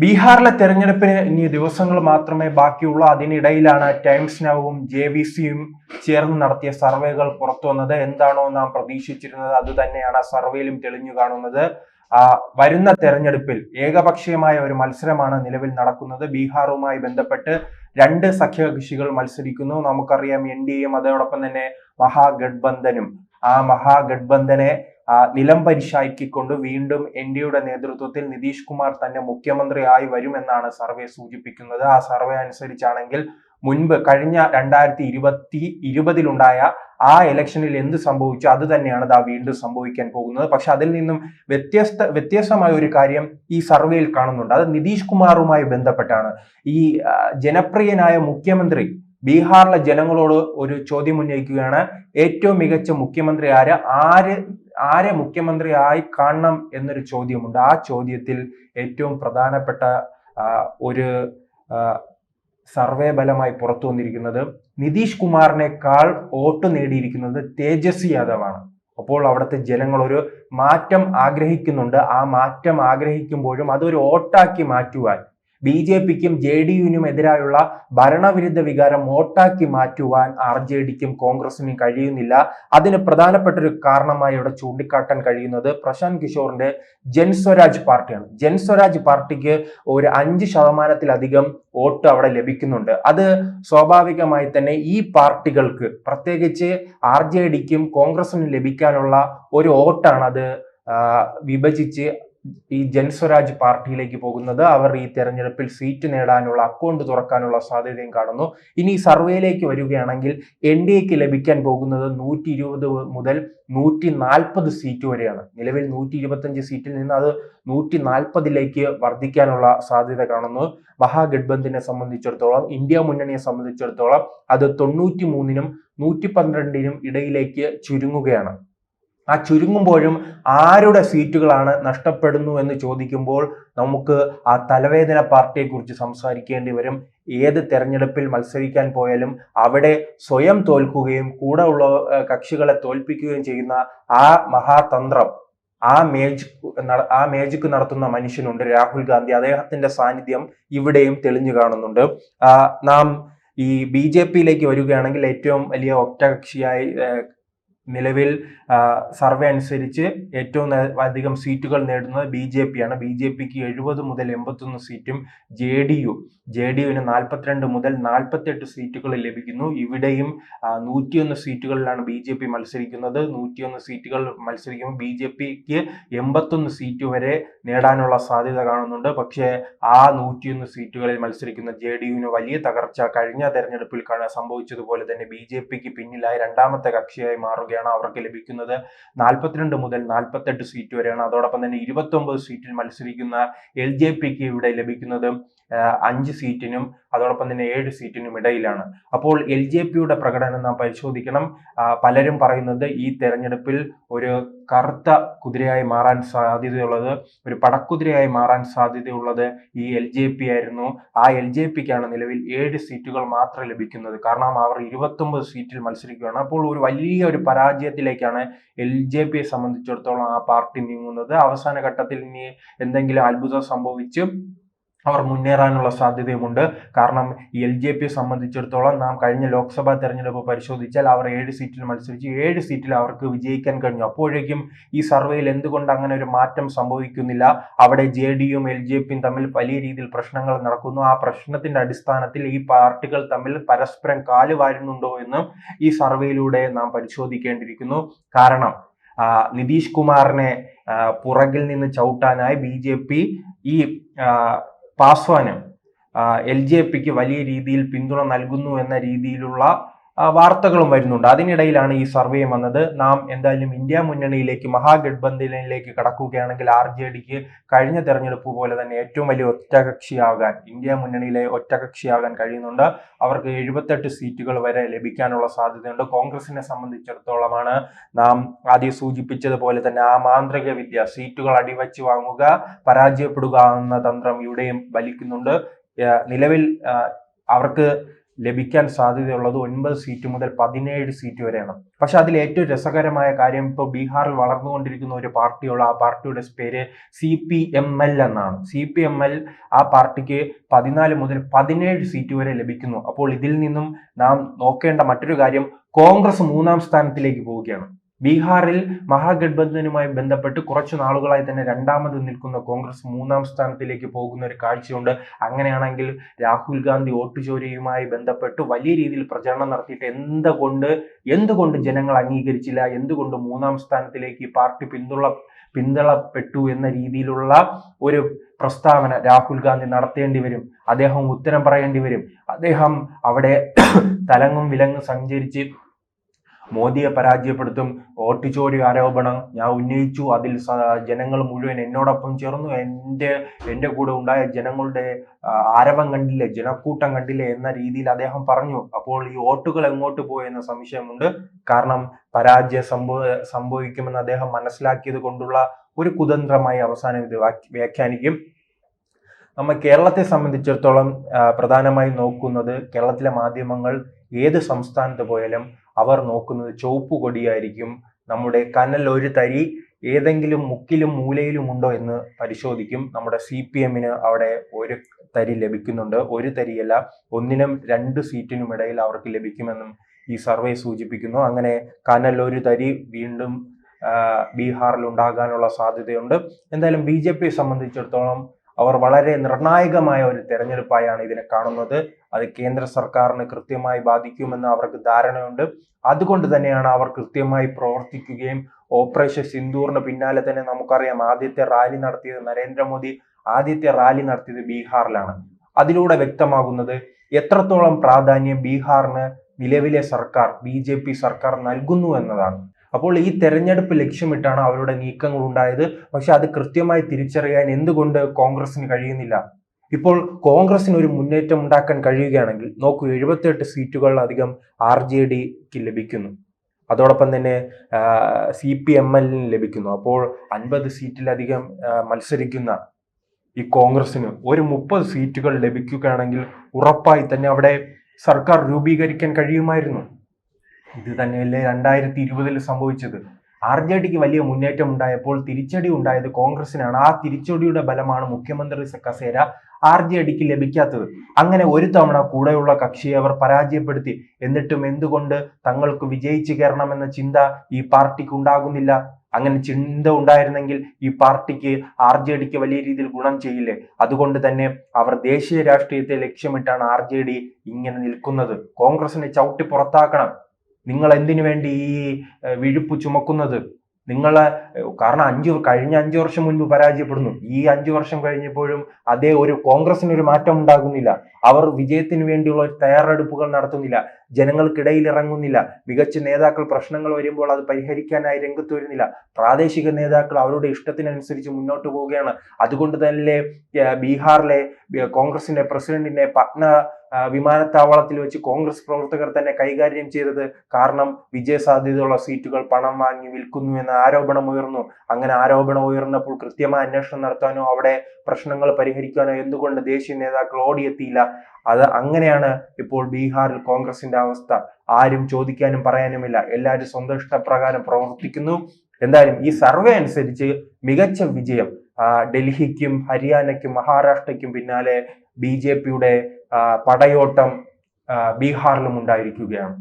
ബീഹാറിലെ തെരഞ്ഞെടുപ്പിന് ഇനി ദിവസങ്ങൾ മാത്രമേ ബാക്കിയുള്ളൂ. അതിനിടയിലാണ് ടൈംസ് നൗവും JVCയും ചേർന്ന് നടത്തിയ സർവേകൾ പുറത്തു വന്നത്. എന്താണോ നാം പ്രതീക്ഷിച്ചിരുന്നത് അത് തന്നെയാണ് സർവേയിലും തെളിഞ്ഞു കാണുന്നത്. വരുന്ന തെരഞ്ഞെടുപ്പിൽ ഏകപക്ഷീയമായ ഒരു മത്സരമാണ് നിലവിൽ നടക്കുന്നത്. ബീഹാറുമായി ബന്ധപ്പെട്ട് രണ്ട് സഖ്യകക്ഷികൾ മത്സരിക്കുന്നു. നമുക്കറിയാം NDAയും അതോടൊപ്പം തന്നെ മഹാഗഡ്ബന്ധനും. ആ മഹാഗഡ്ബന്ധനെ നിലംപരിശാക്കിക്കൊണ്ട് വീണ്ടും NDAയുടെ നേതൃത്വത്തിൽ നിതീഷ് കുമാർ തന്നെ മുഖ്യമന്ത്രിയായി വരുമെന്നാണ് സർവേ സൂചിപ്പിക്കുന്നത്. ആ സർവേ അനുസരിച്ചാണെങ്കിൽ മുൻപ് കഴിഞ്ഞ 2020-ലുണ്ടായ ആ ഇലക്ഷനിൽ എന്ത് സംഭവിച്ചു അത് തന്നെയാണ് വീണ്ടും സംഭവിക്കാൻ പോകുന്നത്. പക്ഷെ അതിൽ നിന്നും വ്യത്യസ്തമായ ഒരു കാര്യം ഈ സർവേയിൽ കാണുന്നുണ്ട്. അത് നിതീഷ് കുമാറുമായി ബന്ധപ്പെട്ടാണ്. ഈ ജനപ്രിയനായ മുഖ്യമന്ത്രി ബീഹാറിലെ ജനങ്ങളോട് ഒരു ചോദ്യം ഉന്നയിക്കുകയാണ്. ഏറ്റവും മികച്ച മുഖ്യമന്ത്രി ആരെ മുഖ്യമന്ത്രിയായി കാണണം എന്നൊരു ചോദ്യമുണ്ട്. ആ ചോദ്യത്തിൽ ഏറ്റവും പ്രധാനപ്പെട്ട ഒരു സർവേ ഫലമായി പുറത്തു വന്നിരിക്കുന്നത് നിതീഷ് കുമാറിനേക്കാൾ വോട്ട് നേടിയിരിക്കുന്നത് തേജസ്വി യാദവാണ്. അപ്പോൾ അവിടുത്തെ ജനങ്ങൾ ഒരു മാറ്റം ആഗ്രഹിക്കുന്നുണ്ട്. ആ മാറ്റം ആഗ്രഹിക്കുമ്പോഴും അതൊരു വോട്ടാക്കി മാറ്റുവാൻ BJPക്കും JDUവിനും എതിരായുള്ള ഭരണവിരുദ്ധ വികാരം വോട്ടാക്കി മാറ്റുവാൻ RJDക്കും കോൺഗ്രസിനും കഴിയുന്നില്ല. അതിന് പ്രധാനപ്പെട്ട ഒരു കാരണമായി ഇവിടെ ചൂണ്ടിക്കാട്ടാൻ കഴിയുന്നത് പ്രശാന്ത് കിഷോറിന്റെ ജൻസ്വരാജ് പാർട്ടിയാണ്. ജൻസ്വരാജ് പാർട്ടിക്ക് ഒരു 5%-ലധികം വോട്ട് അവിടെ ലഭിക്കുന്നുണ്ട്. അത് സ്വാഭാവികമായി തന്നെ ഈ പാർട്ടികൾക്ക്, പ്രത്യേകിച്ച് RJDക്കും കോൺഗ്രസിനും ലഭിക്കാനുള്ള ഒരു വോട്ടാണ്. അത് വിഭജിച്ച് ഈ ജൻസ്വരാജ് പാർട്ടിയിലേക്ക് പോകുന്നത്. അവർ ഈ തെരഞ്ഞെടുപ്പിൽ സീറ്റ് നേടാനുള്ള അക്കൗണ്ട് തുറക്കാനുള്ള സാധ്യതയും കാണുന്നു. ഇനി സർവേയിലേക്ക് വരികയാണെങ്കിൽ NDAക്ക് ലഭിക്കാൻ പോകുന്നത് 120 മുതൽ 140 സീറ്റ് വരെയാണ്. നിലവിൽ 125 സീറ്റിൽ നിന്ന് അത് 140ലേക്ക് വർദ്ധിക്കാനുള്ള സാധ്യത കാണുന്നു. മഹാഗഡ്ബന്ധനെ സംബന്ധിച്ചിടത്തോളം, ഇന്ത്യ മുന്നണിയെ സംബന്ധിച്ചിടത്തോളം അത് 93നും 112നും ഇടയിലേക്ക് ചുരുങ്ങുകയാണ്. ആ ചുരുങ്ങുമ്പോഴും ആരുടെ സീറ്റുകളാണ് നഷ്ടപ്പെടുന്നു എന്ന് ചോദിക്കുമ്പോൾ നമുക്ക് ആ തലവേദന പാർട്ടിയെ കുറിച്ച് സംസാരിക്കേണ്ടി വരും. ഏത് തെരഞ്ഞെടുപ്പിൽ മത്സരിക്കാൻ പോയാലും അവിടെ സ്വയം തോൽക്കുകയും കൂടെ ഉള്ള കക്ഷികളെ തോൽപ്പിക്കുകയും ചെയ്യുന്ന ആ മഹാതന്ത്രം, ആ മേജിക് നടത്തുന്ന മനുഷ്യനുണ്ട്, രാഹുൽ ഗാന്ധി. അദ്ദേഹത്തിന്റെ സാന്നിധ്യം ഇവിടെയും തെളിഞ്ഞു കാണുന്നുണ്ട്. നാം ഈ BJPയിലേക്ക് വരികയാണെങ്കിൽ ഏറ്റവും വലിയ ഒറ്റകക്ഷിയായി നിലവിൽ സർവേ അനുസരിച്ച് ഏറ്റവും അധികം സീറ്റുകൾ നേടുന്നത് BJPയാണ്. BJPക്ക് 70 മുതൽ 81 സീറ്റും JDUവിന് 42 മുതൽ 48 സീറ്റുകൾ ലഭിക്കുന്നു. ഇവിടെയും 101 സീറ്റുകളിലാണ് BJP മത്സരിക്കുന്നത്. 101 സീറ്റുകൾ മത്സരിക്കുമ്പോൾ BJPക്ക് 81 സീറ്റ് വരെ നേടാനുള്ള സാധ്യത കാണുന്നുണ്ട്. പക്ഷേ ആ 101 സീറ്റുകളിൽ മത്സരിക്കുന്ന JDUവിന് വലിയ തകർച്ച കഴിഞ്ഞ തെരഞ്ഞെടുപ്പിൽ സംഭവിച്ചതുപോലെ തന്നെ BJPക്ക് പിന്നിലായി രണ്ടാമത്തെ കക്ഷിയായി മാറുകയാണ്. അവർക്ക് ലഭിക്കുന്നത് 42 മുതൽ 48 സീറ്റ് വരെയാണ്. അതോടൊപ്പം തന്നെ 29 സീറ്റിൽ മത്സരിക്കുന്ന LJPക്ക് ഇവിടെ ലഭിക്കുന്നത് 5 സീറ്റിനും അതോടൊപ്പം തന്നെ 7 സീറ്റിനും ഇടയിലാണ്. അപ്പോൾ LJPയുടെ പ്രകടനം നാം പരിശോധിക്കണം. പലരും പറയുന്നത് ഈ തെരഞ്ഞെടുപ്പിൽ ഒരു കറുത്ത കുതിരയായി മാറാൻ സാധ്യതയുള്ളത്, ഒരു പടക്കുതിരയായി മാറാൻ സാധ്യതയുള്ളത് ഈ LJP ആയിരുന്നു. ആ LJPക്കാണ് നിലവിൽ 7 സീറ്റുകൾ മാത്രം ലഭിക്കുന്നത്. കാരണം അവർ 29 സീറ്റിൽ മത്സരിക്കുകയാണ്. അപ്പോൾ ഒരു വലിയ ഒരു പരാജയത്തിലേക്കാണ് LJPയെ സംബന്ധിച്ചിടത്തോളം ആ പാർട്ടി നീങ്ങുന്നത്. അവസാന ഘട്ടത്തിൽ ഇനി എന്തെങ്കിലും അത്ഭുതം സംഭവിച്ച് അവർ മുന്നേറാനുള്ള സാധ്യതയുമുണ്ട്. കാരണം ഈ LJPയെ സംബന്ധിച്ചിടത്തോളം നാം കഴിഞ്ഞ ലോക്സഭാ തെരഞ്ഞെടുപ്പ് പരിശോധിച്ചാൽ അവർ 7 സീറ്റിൽ മത്സരിച്ച് 7 സീറ്റിൽ അവർക്ക് വിജയിക്കാൻ കഴിഞ്ഞു. അപ്പോഴേക്കും ഈ സർവേയിൽ എന്തുകൊണ്ട് അങ്ങനെ ഒരു മാറ്റം സംഭവിക്കുന്നില്ല? അവിടെ JDUവും LJPയും തമ്മിൽ വലിയ രീതിയിൽ പ്രശ്നങ്ങൾ നടക്കുന്നു. ആ പ്രശ്നത്തിന്റെ അടിസ്ഥാനത്തിൽ ഈ പാർട്ടികൾ തമ്മിൽ പരസ്പരം കാലുവാരുന്നുണ്ടോ എന്ന് ഈ സർവേയിലൂടെ നാം പരിശോധിക്കേണ്ടിയിരിക്കുന്നു. കാരണം നിതീഷ് കുമാറിനെ പുറകിൽ നിന്ന് ചവിട്ടാനായി BJP ഈ പാസ്വാന് LJPക്ക് വലിയ രീതിയിൽ പിന്തുണ നൽകുന്നു എന്ന രീതിയിലുള്ള വാർത്തകളും വരുന്നുണ്ട്. അതിനിടയിലാണ് ഈ സർവേ വന്നത്. നാം എന്തായാലും ഇന്ത്യ മുന്നണിയിലേക്ക്, മഹാഗഡ്ബന്ധനിലേക്ക് കടക്കുകയാണെങ്കിൽ RJDക്ക് കഴിഞ്ഞ തെരഞ്ഞെടുപ്പ് പോലെ തന്നെ ഏറ്റവും വലിയ ഒറ്റകക്ഷിയാകാൻ, ഇന്ത്യ മുന്നണിയിലെ ഒറ്റകക്ഷിയാകാൻ കഴിയുന്നുണ്ട്. അവർക്ക് 78 സീറ്റുകൾ വരെ ലഭിക്കാനുള്ള സാധ്യതയുണ്ട്. കോൺഗ്രസിനെ സംബന്ധിച്ചിടത്തോളമാണ് നാം ആദ്യം സൂചിപ്പിച്ചതുപോലെ തന്നെ ആ മാന്ത്രിക വിദ്യ, സീറ്റുകൾ അടിവച്ച് വാങ്ങുക, പരാജയപ്പെടുക എന്ന തന്ത്രം ഇവിടെയും ഫലിക്കുന്നുണ്ട്. നിലവിൽ അവർക്ക് ലഭിക്കാൻ സാധ്യതയുള്ളത് 9 സീറ്റ് മുതൽ 17 സീറ്റ് വരെയാണ്. പക്ഷെ അതിൽ ഏറ്റവും രസകരമായ കാര്യം, ഇപ്പോൾ ബീഹാറിൽ വളർന്നുകൊണ്ടിരിക്കുന്ന ഒരു പാർട്ടിയുള്ള ആ പാർട്ടിയുടെ പേര് CPML എന്നാണ്. CPML ആ പാർട്ടിക്ക് 14 മുതൽ 17 സീറ്റ് വരെ ലഭിക്കുന്നു. അപ്പോൾ ഇതിൽ നിന്നും നാം നോക്കേണ്ട മറ്റൊരു കാര്യം, കോൺഗ്രസ് 3-ാം സ്ഥാനത്തിലേക്ക് പോവുകയാണ്. ബീഹാറിൽ മഹാഗഡ്ബന്ധനുമായി ബന്ധപ്പെട്ട് കുറച്ചു നാളുകളായി തന്നെ രണ്ടാമത് നിൽക്കുന്ന കോൺഗ്രസ് 3-ാം സ്ഥാനത്തിലേക്ക് പോകുന്ന ഒരു കാഴ്ചയുണ്ട്. അങ്ങനെയാണെങ്കിൽ രാഹുൽ ഗാന്ധി വോട്ട് ചോരിയുമായി ബന്ധപ്പെട്ട് വലിയ രീതിയിൽ പ്രചരണം നടത്തിയിട്ട് എന്തുകൊണ്ട് ജനങ്ങൾ അംഗീകരിച്ചില്ല, എന്തുകൊണ്ട് 3-ാം സ്ഥാനത്തിലേക്ക് ഈ പാർട്ടി പിന്തള്ളപ്പെട്ടു എന്ന രീതിയിലുള്ള ഒരു പ്രസ്താവന രാഹുൽ ഗാന്ധി നടത്തേണ്ടി വരും. അദ്ദേഹം ഉത്തരം പറയേണ്ടി വരും. അദ്ദേഹം അവിടെ തലങ്ങും വിലങ്ങും സഞ്ചരിച്ച് മോദിയെ പരാജയപ്പെടുത്തും. വോട്ട് ചോരി ആരോപണം ഞാൻ ഉന്നയിച്ചു, അതിൽ ജനങ്ങൾ മുഴുവൻ എന്നോടൊപ്പം ചേർന്നു, എൻ്റെ കൂടെ ഉണ്ടായ ജനങ്ങളുടെ ആരവം കണ്ടില്ലേ, ജനക്കൂട്ടം കണ്ടില്ലേ എന്ന രീതിയിൽ അദ്ദേഹം പറഞ്ഞു. അപ്പോൾ ഈ വോട്ടുകൾ എങ്ങോട്ട് പോയെന്ന സംശയമുണ്ട്. കാരണം പരാജയം സംഭവിക്കുമെന്ന് അദ്ദേഹം മനസ്സിലാക്കിയത് കൊണ്ടുള്ള ഒരു കുതന്ത്രമായി അവസാനം ഇത് വ്യാഖ്യാനിക്കും. നമ്മൾ കേരളത്തെ സംബന്ധിച്ചിടത്തോളം പ്രധാനമായി നോക്കുന്നത്, കേരളത്തിലെ മാധ്യമങ്ങൾ ഏത് സംസ്ഥാനത്ത് പോയാലും അവർ നോക്കുന്നത് ചുവപ്പ് കൊടിയായിരിക്കും. നമ്മുടെ കനൽ ഒരു തരി ഏതെങ്കിലും മുക്കിലും മൂലയിലും ഉണ്ടോ എന്ന് പരിശോധിക്കും. നമ്മുടെ CPM-ന് അവിടെ ഒരു തരി ലഭിക്കുന്നുണ്ട്. ഒരു തരിയല്ല, 1-നും 2 സീറ്റിനും ഇടയിൽ അവർക്ക് ലഭിക്കുമെന്നും ഈ സർവേ സൂചിപ്പിക്കുന്നു. അങ്ങനെ കനൽ ഒരു തരി വീണ്ടും ബീഹാറിൽ ഉണ്ടാകാനുള്ള സാധ്യതയുണ്ട്. എന്തായാലും BJP സംബന്ധിച്ചിടത്തോളം അവർ വളരെ നിർണായകമായ ഒരു തെരഞ്ഞെടുപ്പായാണ് ഇതിനെ കാണുന്നത്. അത് കേന്ദ്ര സർക്കാരിന് കൃത്യമായി ബാധിക്കുമെന്ന് അവർക്ക് ധാരണയുണ്ട്. അതുകൊണ്ട് തന്നെയാണ് അവർ കൃത്യമായി പ്രവർത്തിക്കുകയും ഓപ്പറേഷൻ സിന്ദൂറിന് പിന്നാലെ തന്നെ നമുക്കറിയാം നരേന്ദ്രമോദി ആദ്യത്തെ റാലി നടത്തിയത് ബീഹാറിലാണ്. അതിലൂടെ വ്യക്തമാകുന്നത് എത്രത്തോളം പ്രാധാന്യം ബീഹാറിന് നിലവിലെ സർക്കാർ BJP സർക്കാർ നൽകുന്നു എന്നതാണ്. അപ്പോൾ ഈ തെരഞ്ഞെടുപ്പ് ലക്ഷ്യമിട്ടാണ് അവരുടെ നീക്കങ്ങൾ ഉണ്ടായത്. പക്ഷെ അത് കൃത്യമായി തിരിച്ചറിയാൻ എന്തുകൊണ്ട് കോൺഗ്രസിന് കഴിയുന്നില്ല? ഇപ്പോൾ കോൺഗ്രസിന് ഒരു മുന്നേറ്റം ഉണ്ടാക്കാൻ കഴിയുകയാണെങ്കിൽ നോക്കൂ, 78 സീറ്റുകളിലധികം RJDക്ക് ലഭിക്കുന്നു. അതോടൊപ്പം തന്നെ CPML-ന് ലഭിക്കുന്നു. അപ്പോൾ 50 സീറ്റിലധികം മത്സരിക്കുന്ന ഈ കോൺഗ്രസിന് ഒരു 30 സീറ്റുകൾ ലഭിക്കുകയാണെങ്കിൽ ഉറപ്പായി തന്നെ അവിടെ സർക്കാർ രൂപീകരിക്കാൻ കഴിയുമായിരുന്നു. ഇത് തന്നെയല്ലേ 2020 സംഭവിച്ചത്. RJDക്ക് വലിയ മുന്നേറ്റം ഉണ്ടായപ്പോൾ തിരിച്ചടി ഉണ്ടായത് കോൺഗ്രസിനാണ്. ആ തിരിച്ചടിയുടെ ബലമാണ് മുഖ്യമന്ത്രി കസേര RJDക്ക് ലഭിക്കാത്തത്. അങ്ങനെ ഒരു തവണ കൂടെയുള്ള കക്ഷിയെ അവർ പരാജയപ്പെടുത്തി. എന്നിട്ടും എന്തുകൊണ്ട് തങ്ങൾക്ക് വിജയിച്ചു കയറണമെന്ന ചിന്ത ഈ പാർട്ടിക്ക് ഉണ്ടാകുന്നില്ല? അങ്ങനെ ചിന്ത ഉണ്ടായിരുന്നെങ്കിൽ ഈ പാർട്ടിക്ക് RJDക്ക് വലിയ രീതിയിൽ ഗുണം ചെയ്യില്ലേ? അതുകൊണ്ട് തന്നെ അവർ ദേശീയ രാഷ്ട്രീയത്തെ ലക്ഷ്യമിട്ടാണ് RJD ഇങ്ങനെ നിൽക്കുന്നത്. കോൺഗ്രസിനെ ചവിട്ടി പുറത്താക്കണം. നിങ്ങൾ എന്തിനു വേണ്ടി ഈ വിഴുപ്പ് ചുമക്കുന്നത്? കാരണം കഴിഞ്ഞ 5 വർഷം മുൻപ് പരാജയപ്പെടുന്നു. ഈ 5 വർഷം കഴിഞ്ഞപ്പോഴും അതേ ഒരു കോൺഗ്രസിന് ഒരു മാറ്റം ഉണ്ടാകുന്നില്ല. അവർ വിജയത്തിന് വേണ്ടിയുള്ള തയ്യാറെടുപ്പുകൾ നടത്തുന്നില്ല, ജനങ്ങൾക്കിടയിൽ ഇറങ്ങുന്നില്ല. മികച്ച നേതാക്കൾ പ്രശ്നങ്ങൾ വരുമ്പോൾ അത് പരിഹരിക്കാനായി രംഗത്ത് വരുന്നില്ല. പ്രാദേശിക നേതാക്കൾ അവരുടെ ഇഷ്ടത്തിനനുസരിച്ച് മുന്നോട്ട് പോവുകയാണ്. അതുകൊണ്ട് തന്നെ ബീഹാറിലെ കോൺഗ്രസിന്റെ പ്രസിഡന്റിനെ പട്ന വിമാനത്താവളത്തിൽ വെച്ച് കോൺഗ്രസ് പ്രവർത്തകർ തന്നെ കൈകാര്യം ചെയ്തത്. കാരണം വിജയ സാധ്യതയുള്ള സീറ്റുകൾ പണം വാങ്ങി വിൽക്കുന്നു എന്ന ആരോപണം ഉയർന്നു. അങ്ങനെ ആരോപണം ഉയർന്നപ്പോൾ കൃത്യമായ അന്വേഷണം നടത്താനോ അവിടെ പ്രശ്നങ്ങൾ പരിഹരിക്കാനോ എന്തുകൊണ്ട് ദേശീയ നേതാക്കൾ ഓടിയെത്തിയില്ല? അങ്ങനെയാണ് ഇപ്പോൾ ബീഹാറിൽ കോൺഗ്രസിന്റെ അവസ്ഥ. ആരും ചോദിക്കാനും പറയാനുമില്ല. എല്ലാവരും സ്വന്തം ഇഷ്ടപ്രകാരം പ്രവർത്തിക്കുന്നു. എന്തായാലും ഈ സർവേ അനുസരിച്ച് മികച്ച വിജയം ഡൽഹിക്കും ഹരിയാനയ്ക്കും മഹാരാഷ്ട്രയ്ക്കും പിന്നാലെ BJPയുടെ പടയോട്ടം ബീഹാറിലും ഉണ്ടായിരിക്കുകയാണ്.